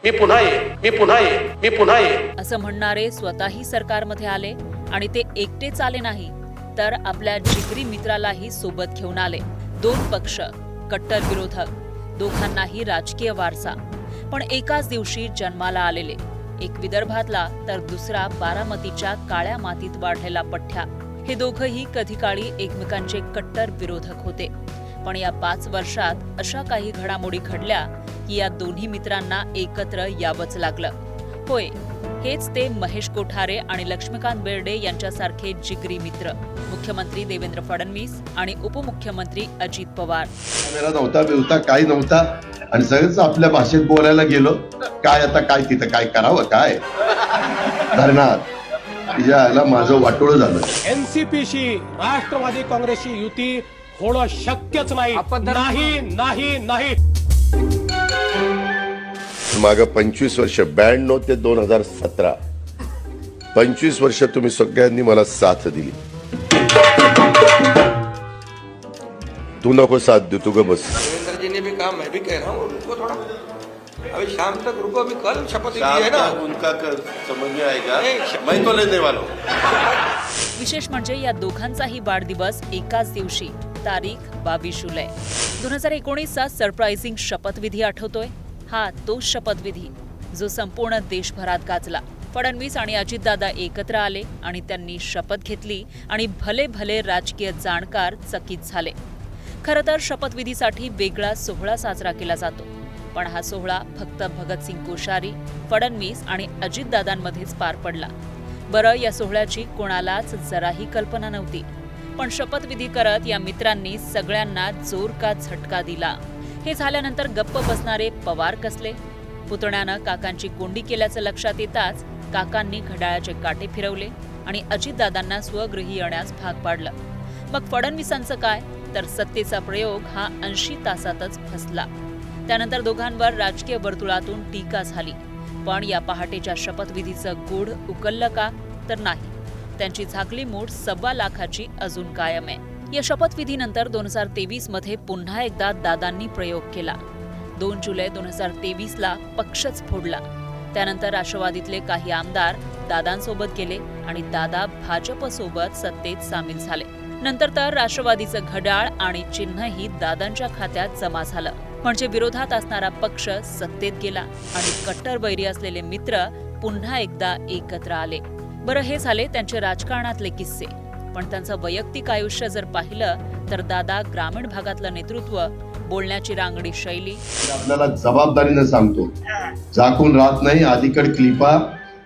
मी पुन्हा येईन, मी पुन्हा येईन, मी पुन्हा येईन असं म्हणणारे स्वतःही सरकारमध्ये आले आणि ते एकटेच आले नाही तर आपल्या जिगरी मित्रालाही सोबत घेऊन आले. दोन पक्ष, कट्टर विरोधक, दोघांनाही राजकीय वारसा, पण एकाच दिवशी जन्माला आलेले. एक विदर्भातला तर दुसरा बारामतीच्या काळ्या मातीत वाढलेला पठ्ठ्या. हे दोघंही कधी काळी एकमेकांचे कट्टर विरोधक होते. पण या 5 वर्षात अशा काही घडामोडी घडल्या की या दोन्ही मित्रांना एकत्र यावंच लागलं. होय, हेच ते महेश कोठारे आणि लक्ष्मीकांत बेर्डे यांच्यासारखे जिगरी मित्र. मुख्यमंत्री देवेंद्र फडणवीस आणि उपमुख्यमंत्री अजित पवार. कॅमेरा नव्हता, बिवता काही नव्हता आणि सगळेच आपल्या भाषेत बोलायला गेलो. काय आता काय तिथं काय करावं, काय धरणार तिच्या माझं वाटोळं झालं. एनसीपीशी राष्ट्रवादी काँग्रेसची युती होणं शक्यच नाही. नाही नाही नाही. मागं 25 वर्ष 92 ते 2017 25 वर्ष तुम्ही सगळ्यांनी मला साथ दिली. तू नको साथ दे, तू ग बस. देवेंद्र जी ने भी कहा, मैं भी कह रहा हूँ रुको थोड़ा, अभी शाम तक रुको, अभी कल शपथ ली है ना. उनका समझ में आएगा, मैं तो लेने वाला हूं. विशेष म्हणजे या दोघांचाही वाढदिवस एकाच दिवशी, तारीख 22 जुलै 2019चा सरप्राइझिंग शपथविधी आठवतोय. हा तोच शपथविधी जो संपूर्ण देशभरात गाजला. फडणवीस आणि अजितदादा एकत्र आले आणि त्यांनी शपथ घेतली आणि भले भले राजकीय जाणकार चकित झाले. खरं तर शपथविधीसाठी वेगळा सोहळा साजरा केला जातो, पण हा सोहळा फक्त भगतसिंग कोश्यारी, फडणवीस आणि अजितदादांमध्येच पार पडला. बरं, या सोहळ्याची कोणालाच जराही कल्पना नव्हती, पण शपथविधी करत या मित्रांनी सगळ्यांना जोर का झटका दिला. हे झाल्यानंतर गप्प बसणारे पवार कसले? पुतण्यानं काकांची कोंडी केल्याचं लक्षात येताच काकांनी घड्याळाचे काटे फिरवले आणि अजितदादांना स्वगृही येण्यास भाग पाडलं. मग फडणवीसांचं काय? तर सत्तेचा प्रयोग हा 80 तासातच फसला. त्यानंतर दोघांवर राजकीय वर्तुळातून टीका झाली. पण या पहाटेच्या शपथविधीचं गूढ उकललं का? तर नाही. त्यांची झाकली मूठ 1.25 लाखाची अजून कायम आहे. या शपथविधीनंतर 2023 मध्ये पुन्हा एकदा दादांनी प्रयोग केला. 2 जुलै 2023ला पक्षच फोडला. त्यानंतर राष्ट्रवादीतले काही आमदार दादांसोबत गेले आणि दादा भाजपसोबत सत्तेत सामील झाले. नंतर तर राष्ट्रवादीचं घड्याळ आणि चिन्हही दादांच्या खात्यात जमा झालं. म्हणजे विरोधात असणारा पक्ष सत्तेत गेला आणि कट्टर वैरी असलेले मित्र पुन्हा एकदा एकत्र आले. बरं, हे झाले त्यांचे राजकारणातले किस्से. पण त्यांचं वैयक्तिक आयुष्य जर पाहिलं तर दादा ग्रामीण भागातलं नेतृत्व, बोलण्याची रांगडी शैली. आपल्याला जबाबदारीनं सांगतो, झाकून राहत नाही. अलीकडे क्लिपा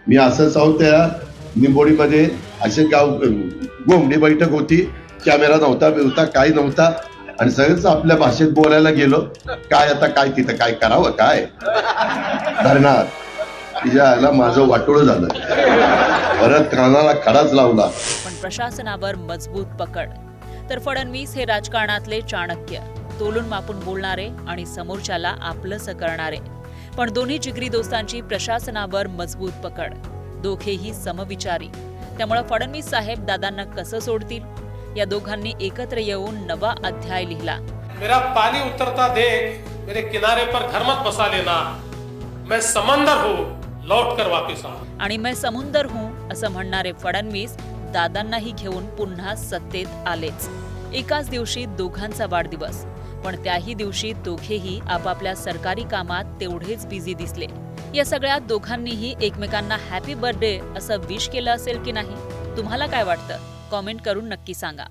मी असंच आहोत, त्या निंबोडीमध्ये असे गाव गोंगडी बैठक होती. कॅमेरा नव्हता, बिवता काही नव्हता आणि सगळेच आपल्या भाषेत बोलायला गेलो. काय आता काय तिथं काय करावं, काय धरणार तिच्या माझं वाटोळं झालं. परत कानाला खडाच लावला. पण प्रशासनावर मजबूत पकड. तर फडणवीस हे राजकारणातले चाणक्य, तोलून मापून बोलणारे आणि समोरच्याला आपलंसं करणारे. पण दोन्ही जिगरी दोस्तांची प्रशासनावर मजबूत पकड. दोघेही समविचारी. त्यामुळे फडणवीस साहेब दादांना कसं सोडतील? या दोघांनी एकत्र येऊन नवा अध्याय लिहिला. मेरा पानी उतरता देख मेरे किनारे पर घर मत बसा लेना, मैं समंदर हूँ लौट कर वापस आ. आणि मैं समुंदर हूं असं म्हणणारे फडणवीस दादांनाही घेऊन पुन्हा सत्तेत आलेच. एकाच दिवशी दोघांचा वाढदिवस, पण त्याही दिवशी दोघेही आपापल्या सरकारी कामात तेवढेच बिझी दिसले. या सगळ्यात दोघांनीही एकमेकांना हॅपी बर्थडे असं विश केलं असेल की नाही? तुम्हाला काय वाटतं? कॉमेंट करून नक्की सांगा.